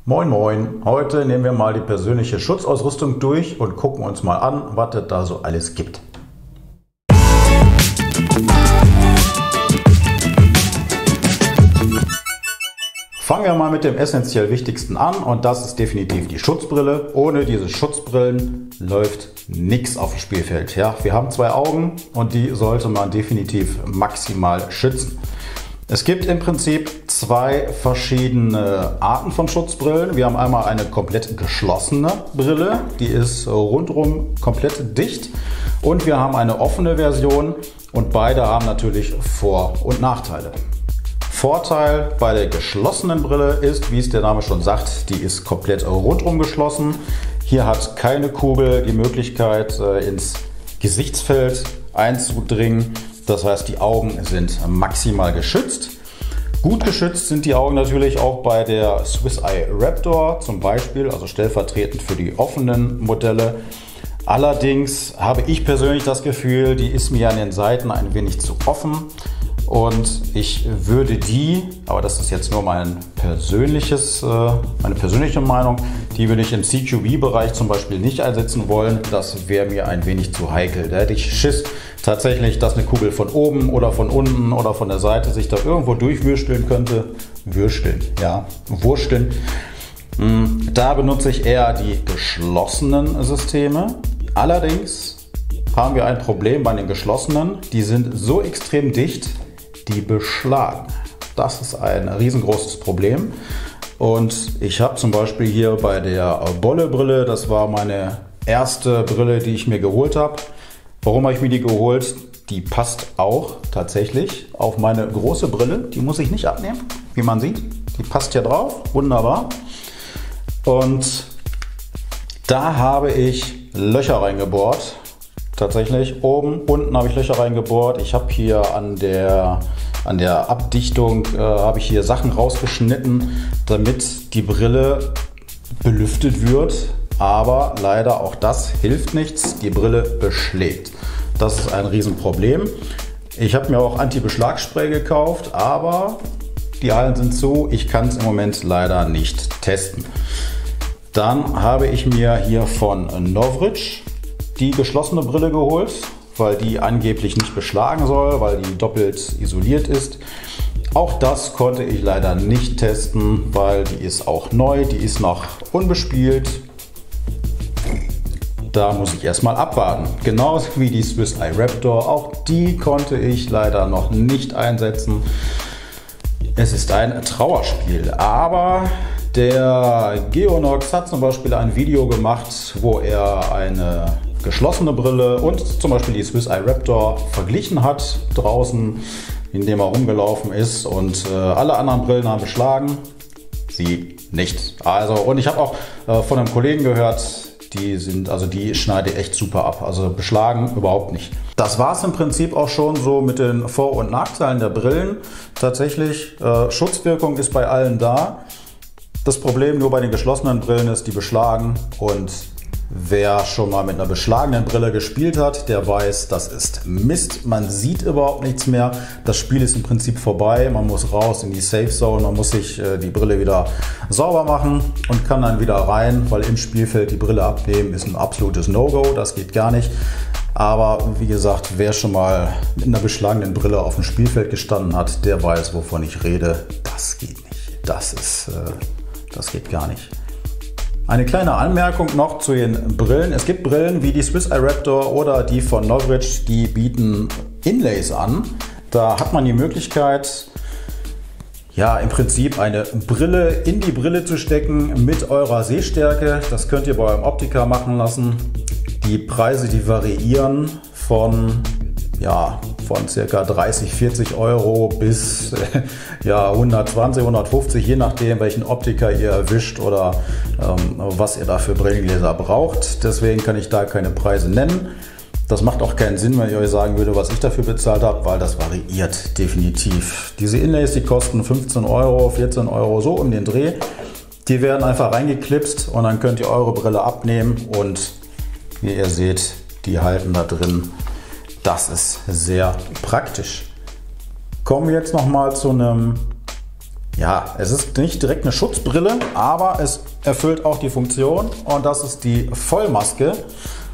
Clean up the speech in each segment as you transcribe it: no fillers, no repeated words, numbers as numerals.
Moin Moin, heute nehmen wir mal die persönliche Schutzausrüstung durch und gucken uns mal an, was es da so alles gibt. Fangen wir mal mit dem essentiell wichtigsten an und das ist definitiv die Schutzbrille. Ohne diese Schutzbrillen läuft nichts auf dem Spielfeld. Ja, wir haben zwei Augen und die sollte man definitiv maximal schützen. Es gibt im Prinzip zwei verschiedene Arten von Schutzbrillen. Wir haben einmal eine komplett geschlossene Brille, die ist rundum komplett dicht, und wir haben eine offene Version und beide haben natürlich Vor- und Nachteile. Vorteil bei der geschlossenen Brille ist, wie es der Name schon sagt, die ist komplett rundum geschlossen. Hier hat keine Kugel die Möglichkeit ins Gesichtsfeld einzudringen. Das heißt, die Augen sind maximal geschützt. Gut geschützt sind die Augen natürlich auch bei der Swiss Eye Raptor zum Beispiel, also stellvertretend für die offenen Modelle. Allerdings habe ich persönlich das Gefühl, die ist mir an den Seiten ein wenig zu offen. Und ich würde die, aber das ist jetzt nur meine persönliche Meinung, die würde ich im CQB-Bereich zum Beispiel nicht einsetzen wollen. Das wäre mir ein wenig zu heikel. Da hätte ich Schiss tatsächlich, dass eine Kugel von oben oder von unten oder von der Seite sich da irgendwo durchwürsteln könnte. Wursteln. Da benutze ich eher die geschlossenen Systeme. Allerdings haben wir ein Problem bei den geschlossenen. Die sind so extrem dicht, die beschlagen. Das ist ein riesengroßes Problem. Und ich habe zum Beispiel hier bei der Bolle-Brille, das war meine erste Brille, die ich mir geholt habe. Warum habe ich mir die geholt? Die passt auch tatsächlich auf meine große Brille. Die muss ich nicht abnehmen, wie man sieht. Die passt hier drauf, wunderbar. Und da habe ich Löcher reingebohrt. Tatsächlich, oben, unten habe ich Löcher reingebohrt. Ich habe hier an der Abdichtung habe ich hier Sachen rausgeschnitten, damit die Brille belüftet wird. Aber leider auch das hilft nichts. Die Brille beschlägt. Das ist ein Riesenproblem. Ich habe mir auch Anti-Beschlagsspray gekauft, aber die Hallen sind zu. Ich kann es im Moment leider nicht testen. Dann habe ich mir hier von Novritsch die geschlossene Brille geholt, weil die angeblich nicht beschlagen soll, weil die doppelt isoliert ist. Auch das konnte ich leider nicht testen, weil die ist auch neu, die ist noch unbespielt. Da muss ich erstmal abwarten. Genauso wie die Swiss Eye Raptor, auch die konnte ich leider noch nicht einsetzen. Es ist ein Trauerspiel, aber der Geonox hat zum Beispiel ein Video gemacht, wo er eine geschlossene Brille und zum Beispiel die Swiss Eye Raptor verglichen hat draußen, indem er rumgelaufen ist, und alle anderen Brillen haben beschlagen, sie nicht. Also, und ich habe auch von einem Kollegen gehört, die schneide echt super ab, also beschlagen überhaupt nicht. Das war es im Prinzip auch schon so mit den Vor- und Nachteilen der Brillen. Tatsächlich, Schutzwirkung ist bei allen da. Das Problem nur bei den geschlossenen Brillen ist, die beschlagen, und wer schon mal mit einer beschlagenen Brille gespielt hat, der weiß, das ist Mist. Man sieht überhaupt nichts mehr. Das Spiel ist im Prinzip vorbei. Man muss raus in die Safe Zone. Man muss sich die Brille wieder sauber machen und kann dann wieder rein, weil im Spielfeld die Brille abnehmen ist ein absolutes No-Go. Das geht gar nicht. Aber wie gesagt, wer schon mal mit einer beschlagenen Brille auf dem Spielfeld gestanden hat, der weiß, wovon ich rede. Das geht nicht. Das geht gar nicht. Eine kleine Anmerkung noch zu den Brillen. Es gibt Brillen wie die Swiss Eye Raptor oder die von Novritsch, die bieten Inlays an. Da hat man die Möglichkeit, ja, im Prinzip eine Brille in die Brille zu stecken mit eurer Sehstärke. Das könnt ihr bei eurem Optiker machen lassen. Die Preise, die variieren von ca. 30, 40 Euro bis 120, 150, je nachdem, welchen Optiker ihr erwischt oder was ihr da für Brillengläser braucht. Deswegen kann ich da keine Preise nennen. Das macht auch keinen Sinn, wenn ich euch sagen würde, was ich dafür bezahlt habe, weil das variiert definitiv. Diese Inlays, die kosten 15 Euro, 14 Euro, so um den Dreh. Die werden einfach reingeklipst und dann könnt ihr eure Brille abnehmen und wie ihr seht, die halten da drin. Das ist sehr praktisch. Kommen wir jetzt noch mal zu einem Ja, es ist nicht direkt eine Schutzbrille, aber es erfüllt auch die Funktion und das ist die Vollmaske.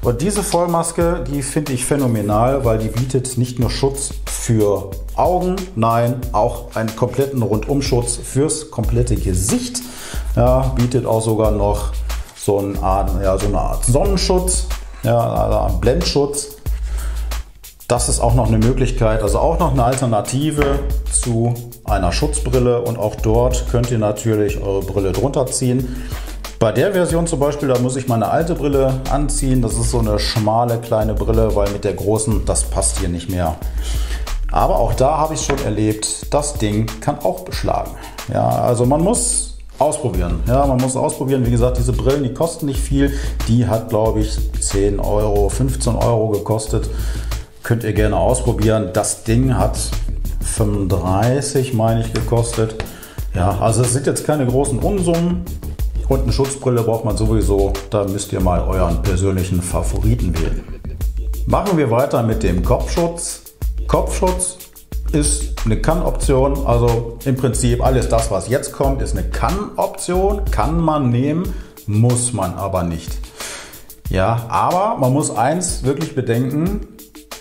Und diese Vollmaske, die finde ich phänomenal, weil die bietet nicht nur Schutz für Augen, nein, auch einen kompletten Rundumschutz fürs komplette Gesicht. Ja, bietet auch sogar noch so eine Art Sonnenschutz, ja, also einen Blendschutz. Das ist auch noch eine Möglichkeit, also auch noch eine Alternative zu einer Schutzbrille und auch dort könnt ihr natürlich eure Brille drunter ziehen. Bei der Version zum Beispiel, da muss ich meine alte Brille anziehen. Das ist so eine schmale kleine Brille, weil mit der großen, das passt hier nicht mehr. Aber auch da habe ich es schon erlebt, das Ding kann auch beschlagen. Ja, also man muss ausprobieren. Ja, man muss ausprobieren. Wie gesagt, diese Brillen, die kosten nicht viel. Die hat, glaube ich, 10 Euro, 15 Euro gekostet. Könnt ihr gerne ausprobieren. Das Ding hat 35, meine ich, gekostet. Ja, also es sind jetzt keine großen Unsummen. Und eine Schutzbrille braucht man sowieso. Da müsst ihr mal euren persönlichen Favoriten wählen. Machen wir weiter mit dem Kopfschutz. Kopfschutz ist eine Kann-Option. Also im Prinzip alles das, was jetzt kommt, ist eine Kann-Option. Kann man nehmen, muss man aber nicht. Ja, aber man muss eins wirklich bedenken.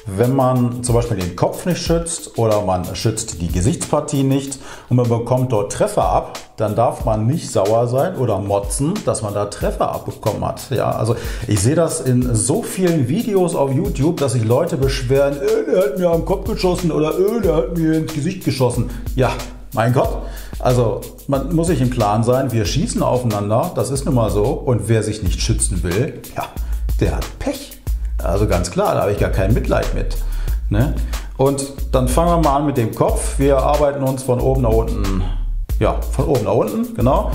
Wenn man zum Beispiel den Kopf nicht schützt oder man schützt die Gesichtspartie nicht und man bekommt dort Treffer ab, dann darf man nicht sauer sein oder motzen, dass man da Treffer abbekommen hat. Ja, also ich sehe das in so vielen Videos auf YouTube, dass sich Leute beschweren, der hat mir am Kopf geschossen oder der hat mir ins Gesicht geschossen. Ja, mein Gott. Also man muss sich im Klaren sein, wir schießen aufeinander, das ist nun mal so. Und wer sich nicht schützen will, ja, der hat Pech. Also ganz klar, da habe ich gar kein Mitleid mit. Ne? Und dann fangen wir mal an mit dem Kopf. Wir arbeiten uns von oben nach unten. Ja, von oben nach unten, genau.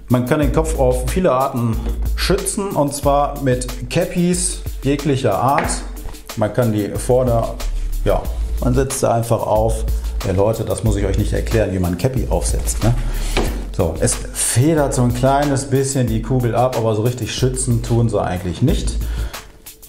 Man kann den Kopf auf viele Arten schützen und zwar mit Cappies jeglicher Art. Man kann die vorne, ja, man setzt sie einfach auf. Ja Leute, das muss ich euch nicht erklären, wie man Cappy aufsetzt. Ne? So, es federt so ein kleines bisschen die Kugel ab, aber so richtig schützen tun sie eigentlich nicht.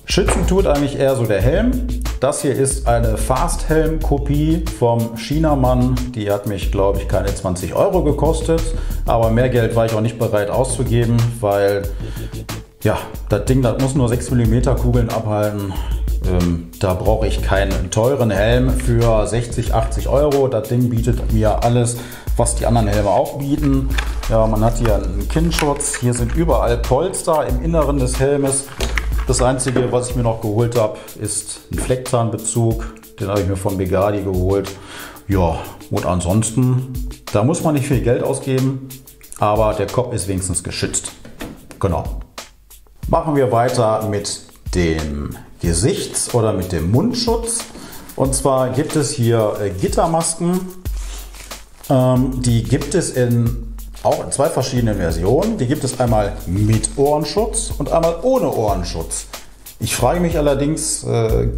Schützen tut eigentlich eher so der Helm. Das hier ist eine Fast-Helm-Kopie vom Chinamann. Die hat mich, glaube ich, keine 20 Euro gekostet. Aber mehr Geld war ich auch nicht bereit auszugeben, weil ja, das Ding, das muss nur 6 mm Kugeln abhalten. Da brauche ich keinen teuren Helm für 60, 80 Euro. Das Ding bietet mir alles, was die anderen Helme auch bieten. Ja, man hat hier einen Kinnschutz. Hier sind überall Polster im Inneren des Helmes. Das Einzige, was ich mir noch geholt habe, ist ein Fleckzahnbezug. Den habe ich mir von Begadi geholt. Ja, und ansonsten, da muss man nicht viel Geld ausgeben, aber der Kopf ist wenigstens geschützt. Genau. Machen wir weiter mit dem Gesichts- oder mit dem Mundschutz. Und zwar gibt es hier Gittermasken. Die gibt es auch in zwei verschiedenen Versionen. Die gibt es einmal mit Ohrenschutz und einmal ohne Ohrenschutz. Ich frage mich allerdings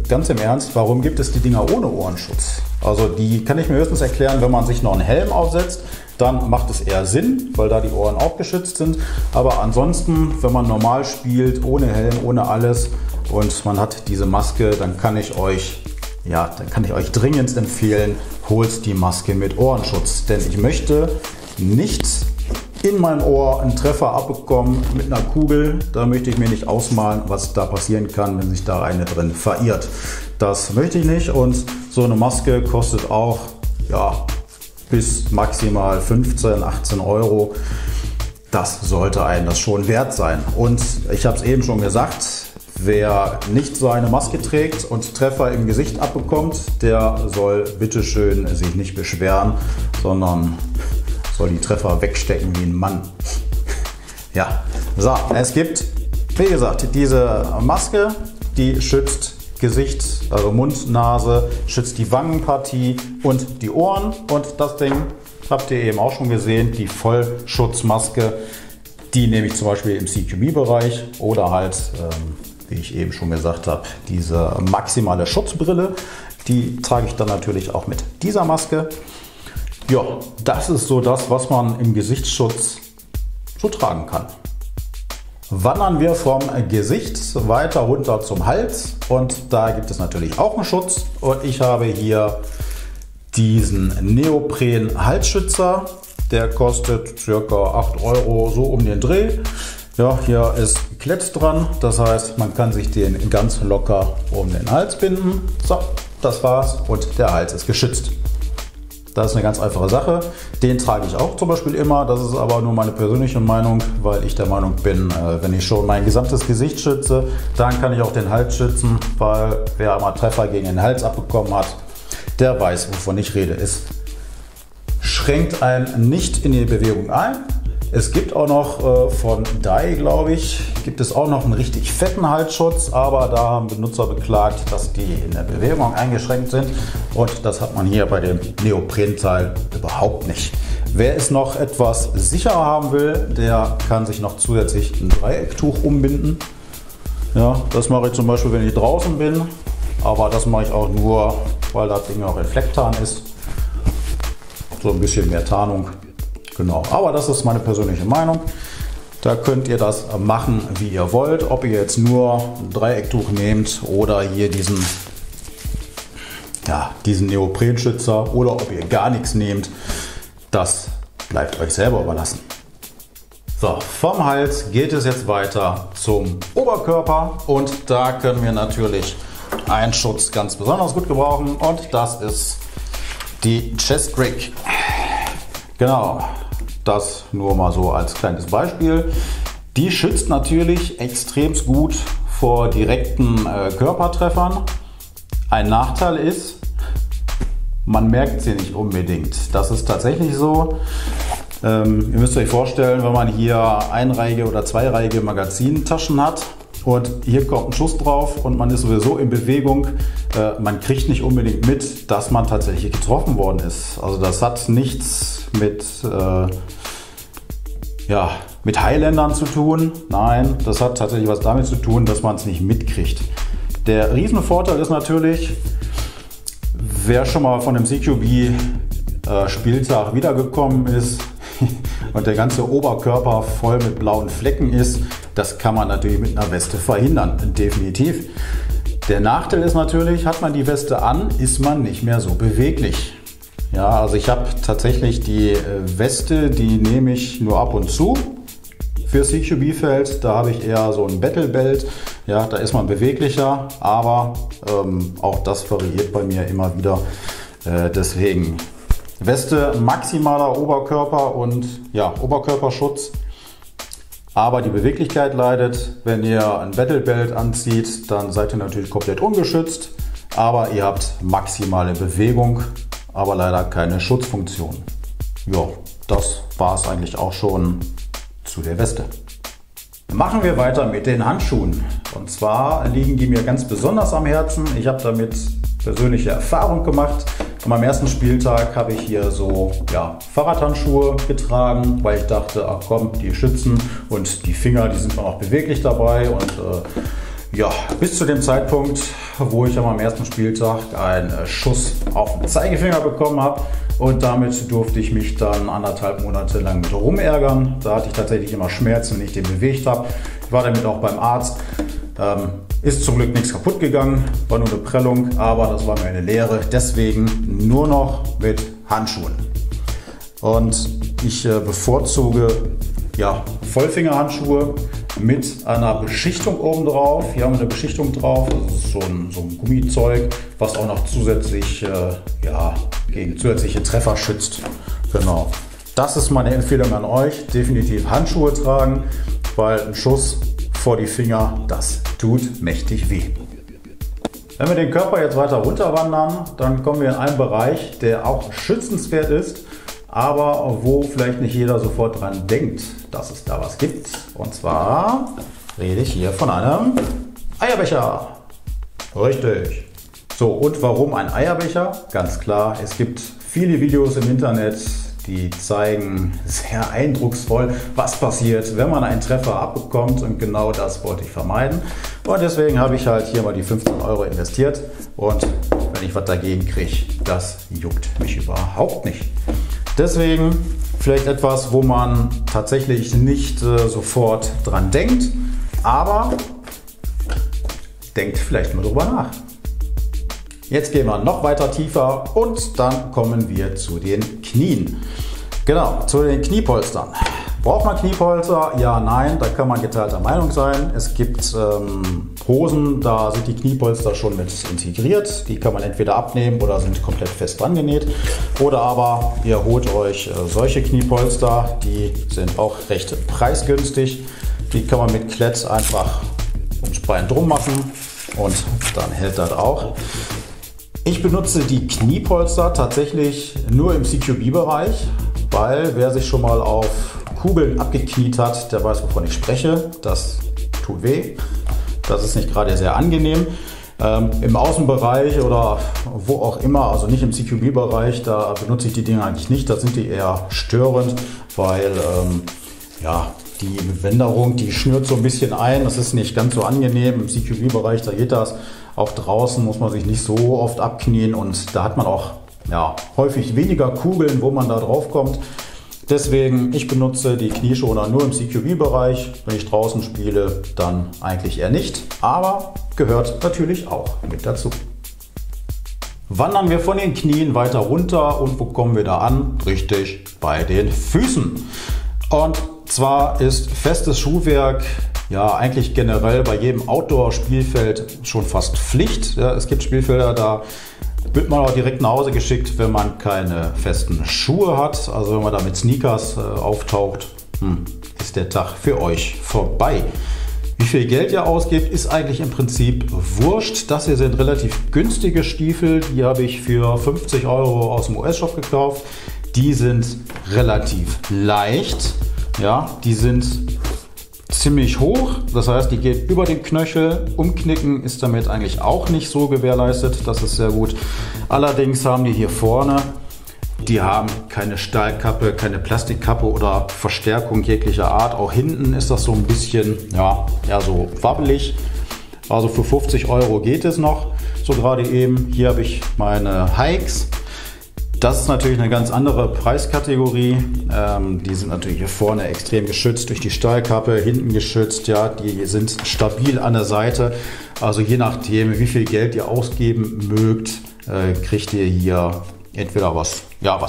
ganz im Ernst, warum gibt es die Dinger ohne Ohrenschutz? Also die kann ich mir höchstens erklären, wenn man sich noch einen Helm aufsetzt, dann macht es eher Sinn, weil da die Ohren auch geschützt sind. Aber ansonsten, wenn man normal spielt, ohne Helm, ohne alles und man hat diese Maske, dann kann ich euch dringend empfehlen, holt die Maske mit Ohrenschutz. Denn ich möchte nicht in mein Ohr einen Treffer abbekommen mit einer Kugel. Da möchte ich mir nicht ausmalen, was da passieren kann, wenn sich da eine drin verirrt. Das möchte ich nicht und so eine Maske kostet auch bis maximal 15, 18 Euro. Das sollte einem das schon wert sein. Und ich habe es eben schon gesagt, wer nicht so eine Maske trägt und Treffer im Gesicht abbekommt, der soll bitteschön sich nicht beschweren, sondern soll die Treffer wegstecken wie ein Mann. Ja, so, es gibt, wie gesagt, diese Maske, die schützt Gesicht, also Mund, Nase, schützt die Wangenpartie und die Ohren. Und das Ding habt ihr eben auch schon gesehen, die Vollschutzmaske, die nehme ich zum Beispiel im CQB-Bereich oder halt, wie ich eben schon gesagt habe, diese maximale Schutzbrille, die trage ich dann natürlich auch mit dieser Maske. Ja, das ist so das, was man im Gesichtsschutz so tragen kann. Wandern wir vom Gesicht weiter runter zum Hals und da gibt es natürlich auch einen Schutz und ich habe hier diesen Neopren-Halsschützer. Der kostet ca. 8 Euro, so um den Dreh. Ja, hier ist Klett dran, das heißt, man kann sich den ganz locker um den Hals binden. So, das war's und der Hals ist geschützt. Das ist eine ganz einfache Sache. Den trage ich auch zum Beispiel immer. Das ist aber nur meine persönliche Meinung, weil ich der Meinung bin, wenn ich schon mein gesamtes Gesicht schütze, dann kann ich auch den Hals schützen, weil wer einmal Treffer gegen den Hals abbekommen hat, der weiß, wovon ich rede. Es schränkt einen nicht in die Bewegung ein. Es gibt auch noch von Dye, glaube ich, gibt es auch noch einen richtig fetten Halsschutz, aber da haben Benutzer beklagt, dass die in der Bewegung eingeschränkt sind und das hat man hier bei dem Neoprenteil überhaupt nicht. Wer es noch etwas sicherer haben will, der kann sich noch zusätzlich ein Dreiecktuch umbinden. Ja, das mache ich zum Beispiel, wenn ich draußen bin, aber das mache ich auch nur, weil das Ding auch in Flecktarn ist. So ein bisschen mehr Tarnung. Genau, aber das ist meine persönliche Meinung. Da könnt ihr das machen, wie ihr wollt. Ob ihr jetzt nur ein Dreiecktuch nehmt oder hier diesen Neoprenschützer oder ob ihr gar nichts nehmt, das bleibt euch selber überlassen. So, vom Hals geht es jetzt weiter zum Oberkörper und da können wir natürlich einen Schutz ganz besonders gut gebrauchen und das ist die Chest Rig. Genau, das nur mal so als kleines Beispiel. Die schützt natürlich extrem gut vor direkten Körpertreffern. Ein Nachteil ist, man merkt sie nicht unbedingt. Das ist tatsächlich so. Ihr müsst euch vorstellen, wenn man hier einreihige oder zweireihige Magazintaschen hat und hier kommt ein Schuss drauf und man ist sowieso in Bewegung, man kriegt nicht unbedingt mit, dass man tatsächlich getroffen worden ist. Also das hat nichts mit Highlandern zu tun. Nein, das hat tatsächlich was damit zu tun, dass man es nicht mitkriegt. Der Riesenvorteil ist natürlich, wer schon mal von dem CQB Spieltag wiedergekommen ist und der ganze Oberkörper voll mit blauen Flecken ist, das kann man natürlich mit einer Weste verhindern, definitiv. Der Nachteil ist natürlich, hat man die Weste an, ist man nicht mehr so beweglich. Ja, also ich habe tatsächlich die Weste, die nehme ich nur ab und zu für CQB-Feld. Da habe ich eher so ein Battle Belt. Ja, da ist man beweglicher, aber auch das variiert bei mir immer wieder. Deswegen Weste, maximaler Oberkörper und ja, Oberkörperschutz. Aber die Beweglichkeit leidet. Wenn ihr ein Battle Belt anzieht, dann seid ihr natürlich komplett ungeschützt. Aber ihr habt maximale Bewegung, aber leider keine Schutzfunktion. Ja, das war es eigentlich auch schon zu der Weste. Machen wir weiter mit den Handschuhen. Und zwar liegen die mir ganz besonders am Herzen. Ich habe damit persönliche Erfahrung gemacht. An meinem ersten Spieltag habe ich hier so Fahrradhandschuhe getragen, weil ich dachte, ach komm, die schützen und die Finger, die sind auch beweglich dabei. Und bis zu dem Zeitpunkt, wo ich an meinem ersten Spieltag einen Schuss auf den Zeigefinger bekommen habe. Und damit durfte ich mich dann 1,5 Monate lang mit rumärgern. Da hatte ich tatsächlich immer Schmerzen, wenn ich den bewegt habe. Ich war damit auch beim Arzt. Ist zum Glück nichts kaputt gegangen, war nur eine Prellung, aber das war mir eine Lehre. Deswegen nur noch mit Handschuhen. Und ich bevorzuge Vollfingerhandschuhe mit einer Beschichtung oben drauf. Hier haben wir eine Beschichtung drauf, das ist so ein Gummizeug, was auch noch zusätzlich gegen zusätzliche Treffer schützt. Genau. Das ist meine Empfehlung an euch. Definitiv Handschuhe tragen, weil ein Schuss vor die Finger, das tut mächtig weh. Wenn wir den Körper jetzt weiter runter wandern, dann kommen wir in einen Bereich, der auch schützenswert ist, aber wo vielleicht nicht jeder sofort dran denkt, dass es da was gibt. Und zwar rede ich hier von einem Eierbecher. Richtig. So, und warum ein Eierbecher? Ganz klar, es gibt viele Videos im Internet, die zeigen sehr eindrucksvoll, was passiert, wenn man einen Treffer abbekommt, und genau das wollte ich vermeiden. Und deswegen habe ich halt hier mal die 15 Euro investiert und wenn ich was dagegen kriege, das juckt mich überhaupt nicht. Deswegen vielleicht etwas, wo man tatsächlich nicht sofort dran denkt, aber denkt vielleicht mal drüber nach. Jetzt gehen wir noch weiter tiefer und dann kommen wir zu den Knien. Genau, zu den Kniepolstern. Braucht man Kniepolster? Ja, nein, da kann man geteilter Meinung sein. Es gibt Hosen, da sind die Kniepolster schon mit integriert. Die kann man entweder abnehmen oder sind komplett fest dran genäht. Oder aber ihr holt euch solche Kniepolster, die sind auch recht preisgünstig. Die kann man mit Klett einfach ums Bein drum machen und dann hält das auch. Ich benutze die Kniepolster tatsächlich nur im CQB-Bereich, weil wer sich schon mal auf Kugeln abgekniet hat, der weiß, wovon ich spreche. Das tut weh. Das ist nicht gerade sehr angenehm. Im Außenbereich oder wo auch immer, also nicht im CQB-Bereich, da benutze ich die Dinge eigentlich nicht. Da sind die eher störend, weil ja, die Bänderung, die schnürt so ein bisschen ein. Das ist nicht ganz so angenehm. Im CQB-Bereich, da geht das. Auch draußen muss man sich nicht so oft abknien und da hat man auch häufig weniger Kugeln, wo man da drauf kommt. Deswegen, ich benutze die Knieschoner nur im CQB-Bereich. Wenn ich draußen spiele, dann eigentlich eher nicht. Aber gehört natürlich auch mit dazu. Wandern wir von den Knien weiter runter und wo kommen wir da an? Richtig, bei den Füßen. Und zwar ist festes Schuhwerk ja eigentlich generell bei jedem Outdoor-Spielfeld schon fast Pflicht. Ja, es gibt Spielfelder, da wird man auch direkt nach Hause geschickt, wenn man keine festen Schuhe hat. Also wenn man da mit Sneakers auftaucht, ist der Tag für euch vorbei. Wie viel Geld ihr ausgebt, ist eigentlich im Prinzip wurscht. Das hier sind relativ günstige Stiefel. Die habe ich für 50 € aus dem US-Shop gekauft. Die sind relativ leicht. Ja, die sind ziemlich hoch, das heißt, die geht über den Knöchel. Umknicken ist damit eigentlich auch nicht so gewährleistet, das ist sehr gut. Allerdings haben die hier vorne, die haben keine Stahlkappe, keine Plastikkappe oder Verstärkung jeglicher Art. Auch hinten ist das so ein bisschen, ja so wabbelig. Also für 50 € geht es noch, so gerade eben. Hier habe ich meine Hikes. Das ist natürlich eine ganz andere Preiskategorie. Die sind natürlich hier vorne extrem geschützt durch die Stahlkappe, hinten geschützt. Ja, die sind stabil an der Seite. Also je nachdem, wie viel Geld ihr ausgeben mögt, kriegt ihr hier entweder was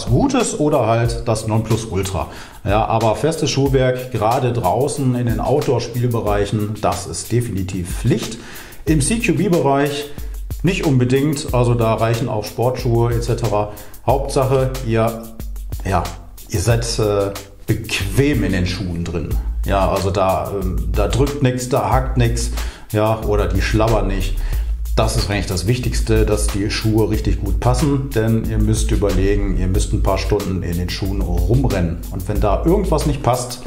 Gutes oder halt das Nonplusultra. Ja, aber festes Schuhwerk, gerade draußen in den Outdoor-Spielbereichen, das ist definitiv Pflicht. Im CQB-Bereich nicht unbedingt, also da reichen auch Sportschuhe etc. Hauptsache, ihr seid bequem in den Schuhen drin. Ja, also da drückt nichts, da hackt nichts, ja, oder die schlabbern nicht. Das ist eigentlich das Wichtigste, dass die Schuhe richtig gut passen, denn ihr müsst überlegen, ihr müsst ein paar Stunden in den Schuhen rumrennen. Und wenn da irgendwas nicht passt,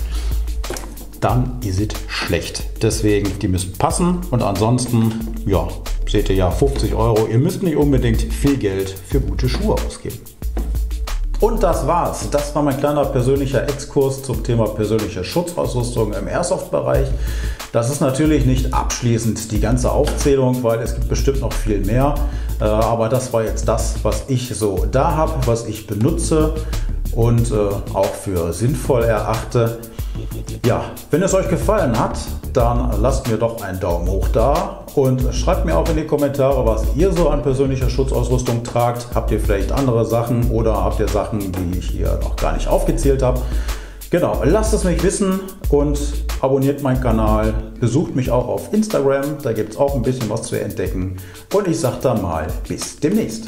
dann ist es schlecht. Deswegen, die müssen passen und ansonsten, ja, seht ihr ja, 50 €. Ihr müsst nicht unbedingt viel Geld für gute Schuhe ausgeben. Und das war's. Das war mein kleiner persönlicher Exkurs zum Thema persönliche Schutzausrüstung im Airsoft-Bereich. Das ist natürlich nicht abschließend die ganze Aufzählung, weil es gibt bestimmt noch viel mehr. Aber das war jetzt das, was ich so da habe, was ich benutze und auch für sinnvoll erachte. Ja, wenn es euch gefallen hat, dann lasst mir doch einen Daumen hoch da und schreibt mir auch in die Kommentare, was ihr so an persönlicher Schutzausrüstung tragt. Habt ihr vielleicht andere Sachen oder habt ihr Sachen, die ich hier noch gar nicht aufgezählt habe? Genau, lasst es mich wissen und abonniert meinen Kanal. Besucht mich auch auf Instagram, da gibt es auch ein bisschen was zu entdecken. Und ich sage dann mal bis demnächst.